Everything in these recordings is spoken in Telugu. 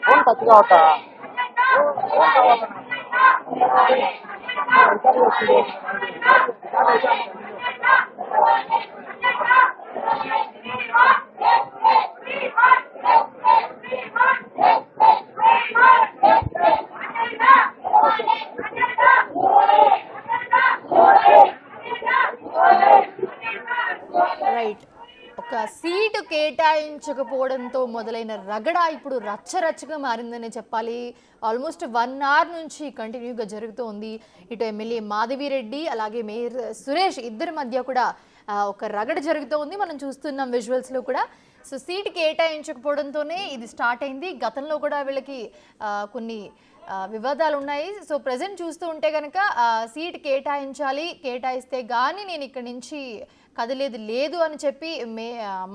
ఫోన్ టచ్ కావటా రైట్. ఒక సీటు కేటాయించకపోవడంతో మొదలైన రగడ ఇప్పుడు రచ్చరచ్చగా మారిందనే చెప్పాలి. ఆల్మోస్ట్ 1 అవర్ నుంచి కంటిన్యూగా జరుగుతోంది. ఇటు ఎమ్మెల్యే మాధవిరెడ్డి అలాగే మేయర్ సురేష్ ఇద్దరి మధ్య కూడా ఒక రగడ జరుగుతోంది. మనం చూస్తున్నాం విజువల్స్లో కూడా. సో సీటు కేటాయించకపోవడంతోనే ఇది స్టార్ట్ అయింది. గతంలో కూడా వీళ్ళకి కొన్ని వివాదాలు ఉన్నాయి. సో ప్రజెంట్ చూస్తూ ఉంటే కనుక సీట్ కేటాయించాలి, కేటాయిస్తే కానీ నేను ఇక్కడి నుంచి కదిలేదు లేదు అని చెప్పి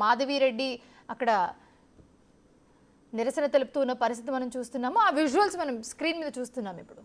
మాధవిరెడ్డి అక్కడ నిరసన తెలుపుతున్న పరిస్థితి మనం చూస్తున్నాము. ఆ విజువల్స్ మనం స్క్రీన్ మీద చూస్తున్నాం ఇప్పుడు.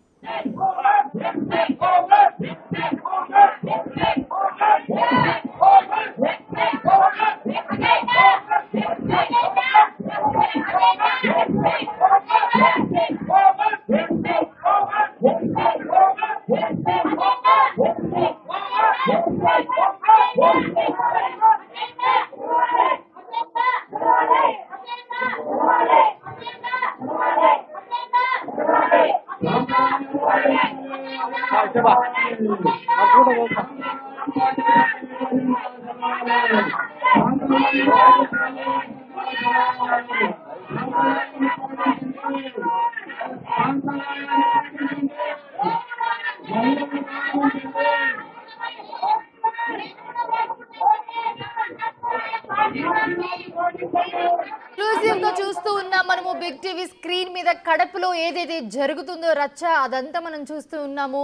ఎక్స్క్లూజివ్ గా చూస్తూ ఉన్నాం మనము బిగ్ టీవీ స్క్రీన్ మీద. కడపలో ఏదైతే జరుగుతుందో రచ్చ అదంతా మనం చూస్తూ ఉన్నాము.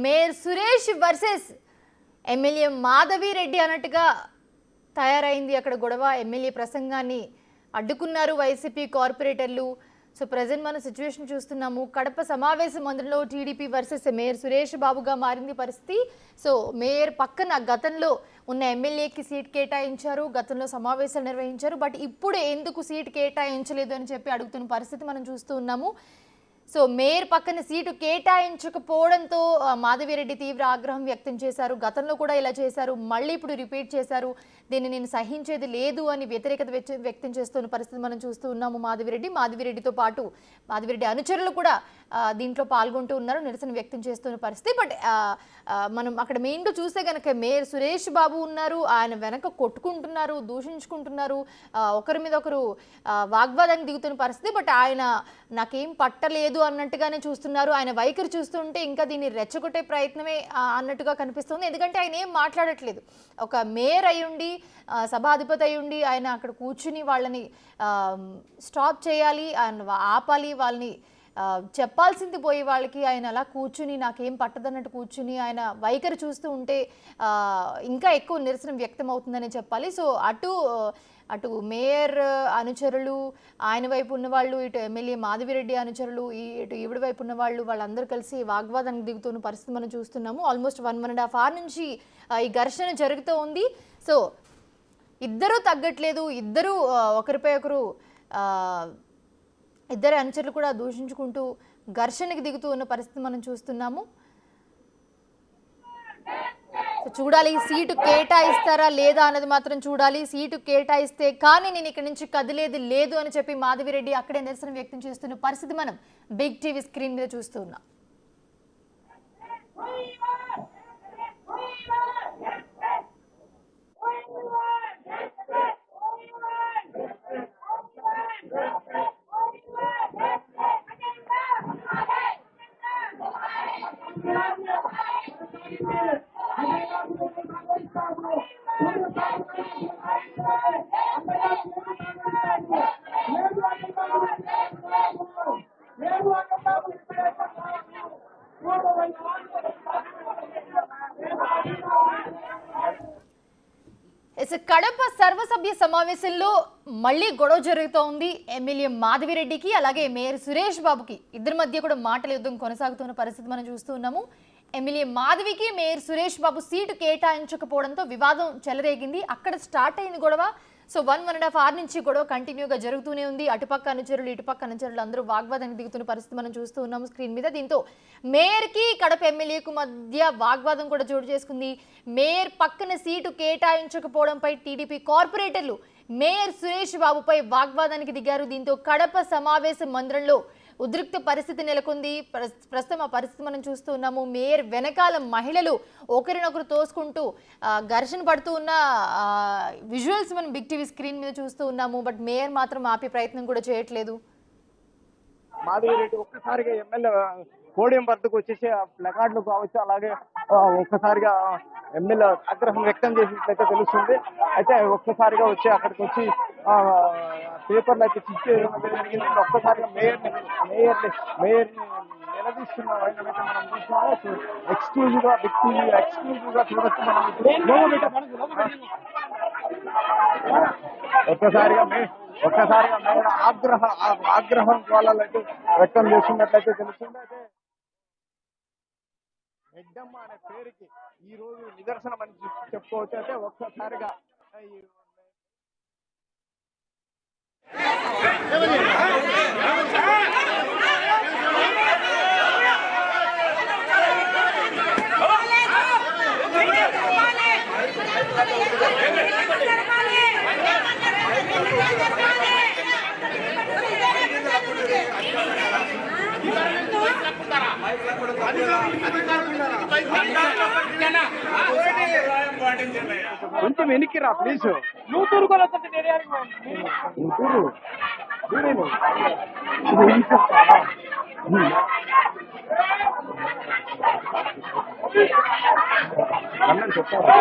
Mayor Suresh versus MLA Madhavi Reddy అన్నట్టుగా తయారైంది అక్కడ గొడవ. ఎమ్మెల్యే ప్రసంగాన్ని అడ్డుకున్నారు వైసీపీ కార్పొరేటర్లు. సో ప్రజెంట్ మన సిచ్యువేషన్ చూస్తున్నాము. కడప సమావేశ మందిరంలో టీడీపీ వర్సెస్ మేయర్ సురేష్ బాబుగా మారింది పరిస్థితి. సో మేయర్ పక్కన గతంలో ఉన్న ఎమ్మెల్యేకి సీట్ కేటాయించారు, గతంలో సమావేశాలు నిర్వహించారు. బట్ ఇప్పుడు ఎందుకు సీట్ కేటాయించలేదు అని చెప్పి అడుగుతున్న పరిస్థితి మనం చూస్తూ ఉన్నాము. సో మేయర్ పక్కన సీటు కేటాయించకపోవడంతో మాధవిరెడ్డి తీవ్ర ఆగ్రహం వ్యక్తం చేశారు. గతంలో కూడా ఇలా చేశారు, మళ్ళీ ఇప్పుడు రిపీట్ చేశారు. దీన్ని నేను సహించేది లేదు అని వ్యతిరేకత వ్యక్తం చేస్తున్న పరిస్థితి మనం చూస్తూ ఉన్నాము. మాధవిరెడ్డితో పాటు మాధవిరెడ్డి అనుచరులు కూడా దీంట్లో పాల్గొంటూ ఉన్నారు, నిరసన వ్యక్తం చేస్తున్న పరిస్థితి. బట్ మనం అక్కడ మెయిన్గా చూస్తే కనుక మేయర్ సురేష్ బాబు ఉన్నారు, ఆయన వెనక కొట్టుకుంటున్నారు, దూషించుకుంటున్నారు, ఒకరి మీద ఒకరు వాగ్వాదానికి దిగుతున్న పరిస్థితి. బట్ ఆయన నాకేం పట్టలేదు అన్నట్టుగానే చూస్తున్నారు. ఆయన వైఖరి చూస్తుంటే ఇంకా దీన్ని రెచ్చగొట్టే ప్రయత్నమే అన్నట్టుగా కనిపిస్తుంది. ఎందుకంటే ఆయన ఏం మాట్లాడట్లేదు. ఒక మేయర్ అయ్యుండి, సభాధిపతి అయ్యుండి ఆయన అక్కడ కూర్చుని వాళ్ళని స్టాప్ చేయాలి, ఆయన ఆపాలి, వాళ్ళని చెప్పాల్సింది పోయి వాళ్ళకి ఆయన అలా కూర్చుని నాకేం పట్టదన్నట్టు కూర్చుని ఆయన వైఖరి చూస్తూ ఉంటే ఇంకా ఎక్కువ నిరసన వ్యక్తం అవుతుందని చెప్పాలి. సో అటు మేయర్ అనుచరులు ఆయన వైపు ఉన్నవాళ్ళు, ఇటు ఎమ్మెల్యే మాధవిరెడ్డి అనుచరులు, ఇటు ఈవిడ వైపు ఉన్నవాళ్ళు, వాళ్ళందరూ కలిసి వాగ్వాదానికి దిగుతున్న పరిస్థితి మనం చూస్తున్నాము. ఆల్మోస్ట్ 1.5 hours నుంచి ఈ ఘర్షణ జరుగుతూ ఉంది. సో ఇద్దరూ తగ్గట్లేదు, ఇద్దరూ ఒకరిపై ఒకరు ఇద్దరు అనుచరులు కూడా దూషించుకుంటూ ఘర్షణకి దిగుతూ ఉన్న పరిస్థితి మనం చూస్తున్నాము. చూడాలి సీటు కేటాయిస్తారా లేదా అన్నది మాత్రం చూడాలి. సీటు కేటాయిస్తే కానీ నేను ఇక్కడ నుంచి కదిలేది లేదు అని చెప్పి మాధవిరెడ్డి అక్కడే నిరసన వ్యక్తం చేస్తున్న పరిస్థితి మనం బిగ్ టీవీ స్క్రీన్ మీద చూస్తున్నాం. కడప సర్వసభ్య సమావేశంలో మళ్ళీ గొడవ జరుగుతోంది. ఎమ్మెల్యే మాధవిరెడ్డికి అలాగే మేయర్ సురేష్ బాబుకి ఇద్దరి మధ్య కూడా మాటల యుద్ధం కొనసాగుతున్న పరిస్థితి మనం చూస్తూ ఉన్నాము. ఎమ్మెల్యే మాధవికి మేయర్ సురేష్ బాబు సీటు కేటాయించకపోవడంతో వివాదం చెలరేగింది. అక్కడ స్టార్ట్ అయింది గొడవ. సో 1.5 hour నుంచి గొడవ కంటిన్యూగా జరుగుతూనే ఉంది. అటుపక్క అనుచరులు ఇటుపక్క అనుచరులు అందరూ వాగ్వాదానికి దిగుతున్న పరిస్థితి మనం చూస్తూ ఉన్నాము స్క్రీన్ మీద. దీంతో మేయర్కి కడప ఎమ్మెల్యేకు మధ్య వాగ్వాదం కూడా చోటు చేసుకుంది. మేయర్ పక్కన సీటు కేటాయించకపోవడంపై టీడీపీ కార్పొరేటర్లు మేయర్ సురేష్ బాబుపై వాగ్వాదానికి దిగారు. దీంతో కడప సమావేశ మందిరంలో ఉద్రిక్త పరిస్థితి నెలకొంది. ప్రస్తుతం ఆ పరిస్థితి మనం చూస్తూ ఉన్నాము. మేయర్ వెనకాల మహిళలు ఒకరినొకరు తోసుకుంటూ ఘర్షణ పడుతూ ఉన్న విజువల్స్ మనం బిగ్ టీవీ స్క్రీన్ మీద చూస్తూ ఉన్నాము. బట్ మేయర్ మాత్రం ఆపే ప్రయత్నం కూడా చేయట్లేదు. మాధవిరెడ్డి ఒక్కసారిగా ఎమ్మెల్యే పోడియం వద్దకు వచ్చేసి ప్లకార్డులు కావచ్చు, అలాగే ఒక్కసారిగా ఎమ్మెల్యే ఆగ్రహం వ్యక్తం చేసినట్లయితే తెలుస్తుంది. అయితే ఒక్కసారిగా వచ్చి అక్కడికి వచ్చి పేపర్లు అయితే చిచ్చేయడం జరిగింది. ఒక్కసారిగా మేయర్ని నిలదీస్తున్న వైనమైతే మనం చూస్తున్నాము. ఎక్స్క్లూజివ్ గా బిగ్ టీవీ ఎక్స్క్లూజివ్ గా చూడొచ్చు మనం. ఒక్కసారిగా మేయర్ ఆగ్రహం వాళ్ళైతే వ్యక్తం చేస్తున్నట్లయితే తెలుస్తుంది. అయితే రెడ్డమ్మ అనే పేరుకి ఈ రోజు నిదర్శనం అని చెప్పుకోవచ్చు. అయితే ఒక్కసారిగా కొంచెం వెనక్కిరా ప్లీజ్. నూతూరు చెప్తారా?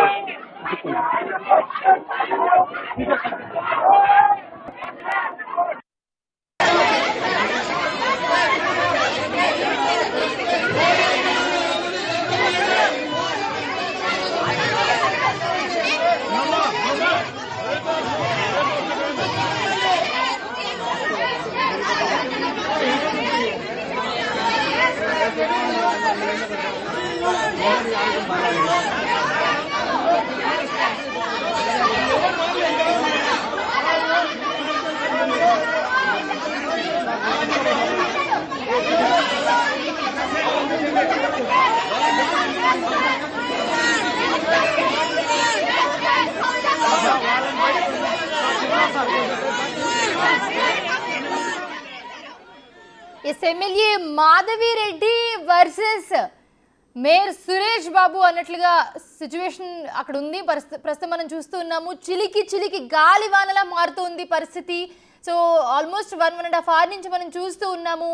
MLA Madhavi Reddy versus mayor Suresh Babu అన్నట్లుగా సిచ్యువేషన్ అక్కడ ఉంది. ప్రస్తుతం మనం చూస్తూ ఉన్నాము. చిలికి గాలివానలా మారుతుంది పరిస్థితి. సో ఆల్మోస్ట్ 1.5 hour నుంచి మనం చూస్తూ ఉన్నాము.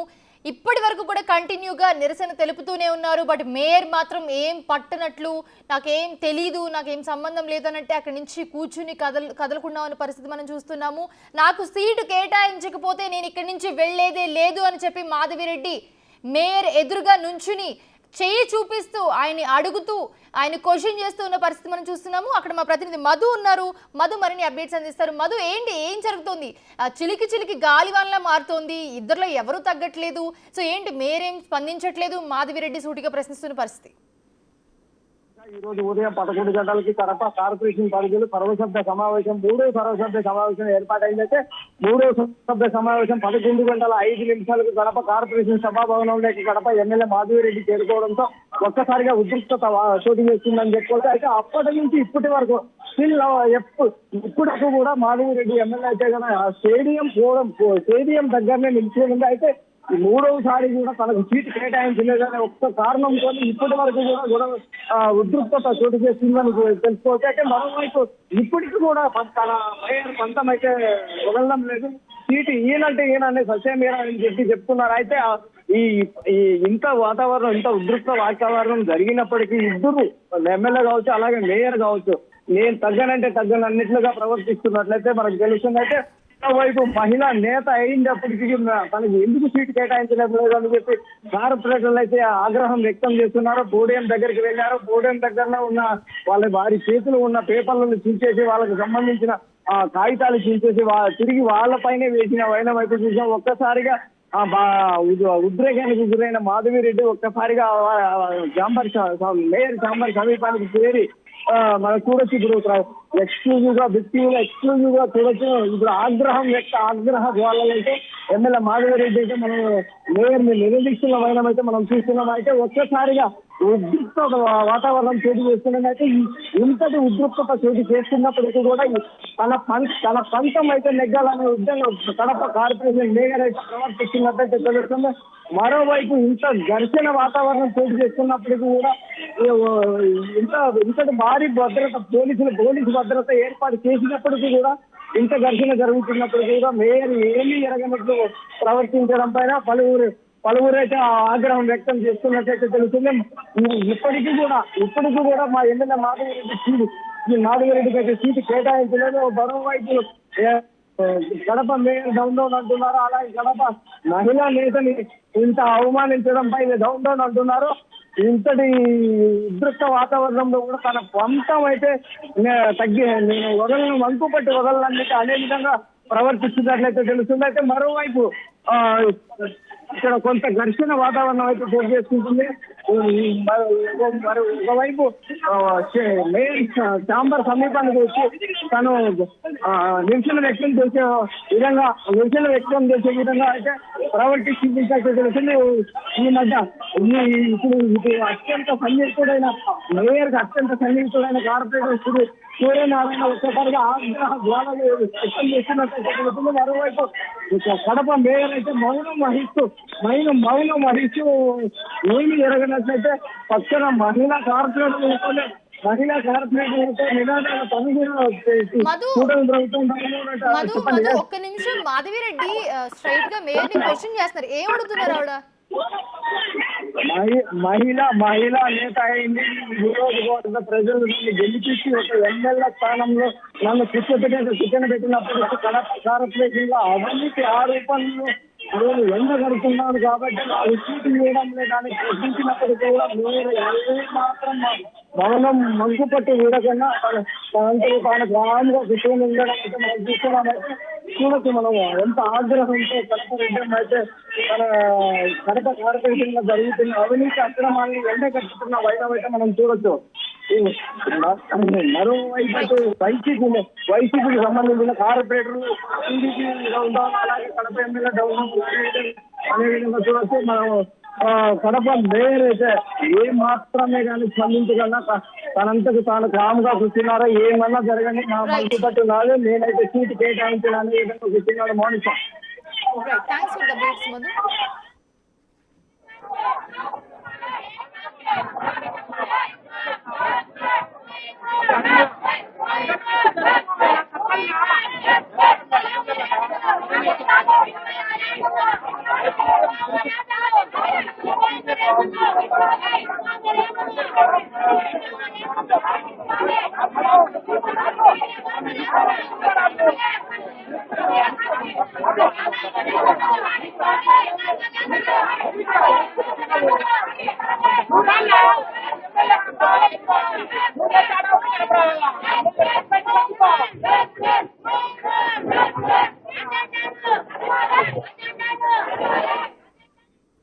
ఇప్పటి వరకు కూడా కంటిన్యూగా నిరసన తెలుపుతూనే ఉన్నారు. బట్ మేయర్ మాత్రం ఏం పట్టనట్లు, నాకేం తెలీదు, నాకేం సంబంధం లేదనంటే అక్కడి నుంచి కూర్చుని కదలకుండా ఉన్న పరిస్థితి మనం చూస్తున్నాము. నాకు సీటు కేటాయించకపోతే నేను ఇక్కడి నుంచి వెళ్లేదే లేదు అని చెప్పి మాధవిరెడ్డి మేయర్ ఎదురుగా నుంచుని చేయి చూపిస్తూ ఆయన్ని అడుగుతూ ఆయన క్వశ్చన్ చేస్తూ ఉన్న పరిస్థితి మనం చూస్తున్నాము. అక్కడ మా ప్రతినిధి మధు ఉన్నారు. మధు మరిన్ని అప్డేట్స్ అందిస్తారు. మధు, ఏం జరుగుతోంది? చిలికి గాలివాన్లా మారుతోంది. ఇద్దరిలో ఎవరూ తగ్గట్లేదు. సో ఏంటి, మేరేం స్పందించట్లేదు, మాధవిరెడ్డి సూటిగా ప్రశ్నిస్తున్న పరిస్థితి? ఈ రోజు ఉదయం 11 గంటలకి కడప కార్పొరేషన్ పరిధిలో సర్వసభ్య సమావేశం, 3వ సర్వసభ్య సమావేశం ఏర్పాటైందైతే 3వ సభ్య సమావేశం 11:05 కడప కార్పొరేషన్ సభాభవనంలోకి కడప ఎమ్మెల్యే మాధవిరెడ్డి చేరుకోవడంతో ఒక్కసారిగా ఉద్రిక్తత చోటు చేస్తుందని చెప్పుకోవచ్చు. అయితే అప్పటి నుంచి ఇప్పటి వరకు ఇప్పటికు కూడా మాధవిరెడ్డి ఎమ్మెల్యే అయితే కనుక స్టేడియం దగ్గరనే నిలిచి ఉంది. అయితే మూడవసారి కూడా తనకు సీటు కేటాయించలేదనే ఒక్క కారణంతో ఇప్పటి వరకు కూడా ఉద్రిక్తత చోటు చేస్తుందని తెలుసుకోవచ్చు. అయితే మరోవైపు ఇప్పటికి కూడా తన మేయర్ పంతం అయితే వదలడం లేదు. సీటు ఈయనంటే సత్యమీరా అని చెప్తున్నారు. అయితే ఈ ఇంత వాతావరణం, ఇంత ఉద్రిక్త వాతావరణం జరిగినప్పటికీ ఇద్దరు ఎమ్మెల్యే కావచ్చు, అలాగే మేయర్ కావచ్చు, నేను తగ్గనన్నిట్లుగా ప్రవర్తిస్తున్నట్లయితే మనకు తెలుస్తుంది. అయితే వైపు మహిళా నేత అయినప్పటికీ తనకి ఎందుకు సీటు కేటాయించలేదు అని చెప్పి కార్పొరేటర్లు అయితే ఆగ్రహం వ్యక్తం చేస్తున్నారు. పోడియం దగ్గరికి వెళ్లారు. పోడియం దగ్గరలో ఉన్న వారి చేతులు ఉన్న పేపర్లను చించేసి వాళ్ళకి సంబంధించిన కాగితాలు చించేసి తిరిగి వాళ్ళపైనే వేసిన వైనం అయితే చూసాం. ఒక్కసారిగా ఉద్రేకానికి గురైన మాధవిరెడ్డి ఒక్కసారిగా మేయర్ చాంబర్ సమీపానికి చేరి మనం చూడొచ్చు. ఇప్పుడు ఎక్స్క్లూజివ్ గా చూడొచ్చు. ఇప్పుడు ఆగ్రహ జ్వాలలైతే ఎమ్మెల్యే మాధవిరెడ్డి అయితే మనం మేయర్ ని నిలదీక్షణ అయితే మనం చూస్తున్నాం. అయితే ఒక్కసారిగా ఉద్రిక్త వాతావరణం చోటు చేస్తున్నదైతే ఇంతటి ఉద్రిక్తత చోటు చేస్తున్నప్పటికీ కూడా తన పంతం అయితే నెగ్గాలనే ఉద్యోగం కడప కార్పొరేషన్ మేయర్ అయితే ప్రవర్తిస్తున్నట్టయితే తెలుస్తుంది. మరోవైపు ఇంత ఘర్షణ వాతావరణం చోటు చేస్తున్నప్పటికీ కూడా ఇంతటి భారీ భద్రత పోలీసు భద్రత ఏర్పాటు చేసినప్పటికీ కూడా ఇంత ఘర్షణ జరుగుతున్నప్పటికీ కూడా మేయర్ ఏమీ ఎరగనట్లు ప్రవర్తించడం పైన పలువురు అయితే ఆగ్రహం వ్యక్తం చేస్తున్నట్టయితే తెలుస్తుంది. ఇప్పటికీ కూడా మా ఎమ్మెల్యే మాధవిరెడ్డికి అయితే సీటు కేటాయించలేదు. మరోవైపు గడప మేయర్ డౌన్ అంటున్నారు. అలాగే గడప మహిళా నేతని ఇంత అవమానించడంపై డౌన్ అంటున్నారు. ఇంతటి ఉద్రిక్త వాతావరణంలో కూడా తన పంతం అయితే నేను వంకుపట్టి వదలడానికి అనే విధంగా ప్రవర్తిస్తున్నట్లయితే తెలుస్తుంది. అయితే మరోవైపు ఇక్కడ కొంత ఘర్షణ వాతావరణం అయితే చోటు చేసుకుంటుంది. ఒకవైపు మేయర్ చాంబర్ సమీపానికి వచ్చి తను నిరసన వ్యక్తం చేసే విధంగా అయితే ప్రవర్తిస్తున్నట్లయితే తెలుస్తుంది. ఈ మధ్య ఇప్పుడు అత్యంత సన్నిహితుడైన కార్పొరేటర్ సూర్యనారాయణ ఒక్కసారిగా ఆగ్రహ జ్వాలలు వ్యక్తం చేస్తున్నట్లయితే తెలుస్తుంది. మరోవైపు కడప మేయర్ అయితే మౌనం వహిస్తూ ఏమి ఎరగనట్లయితే పక్కన మహిళా కార్పొరేటర్ నినాదాల ఒక్క నిమిషం మాధవిరెడ్డి స్ట్రైట్ గా మేయర్ ని క్వశ్చన్ చేస్తున్నారు. ఏం అడుగుతున్నారు ఆవిడ? మహిళా నేత అయింది. నియోజకవర్గ ప్రజలు నన్ను గెలిపించి ఒక ఎమ్మెల్యే స్థానంలో నన్ను కూర్చోబెట్టినప్పుడు కడప కార్పొరేషన్ లో అవినీతి ఆరోపణలు నేను ఎండగడుతున్నాను కాబట్టి నాకు సీటు ఇవ్వడం లేదని ప్రశ్నించినప్పటికీ కూడా మీరు మాత్రం మౌనం మంకుపట్టి వీడకుండా తనంతలో తాను గ్రామంగా కూర్చొని ఉండడం అయితే మనం చూస్తున్నామైతే చూడొచ్చు. మనం ఎంత ఆగ్రహంతో కడప రెడ్డి అయితే తన కడప కార్పొరేషన్ లో జరుగుతున్న అవినీతి అక్రమాన్ని ఎండగట్టుతున్న వైనం అయితే మనం చూడొచ్చు. మరోవైపు వైసీపీకి సంబంధించిన కార్పొరేటర్లు టీడీపీ డౌన్ అలాగే కడప ఎమ్మెల్యే డౌన్ అనే విధంగా చూడొచ్చు. మనం కడప మేయర్ అయితే ఏ మాత్రమే కానీ స్పందించగలనా తనంతకు తాను కాముగా కూర్చున్నారో ఏమన్నా జరగని నా మనసు పట్టు నాదే నేనైతే సీటు కేటాయించాలనే విధంగా కూర్చున్నాడు Mounika. Thanks for the breaks Madhu. Bukan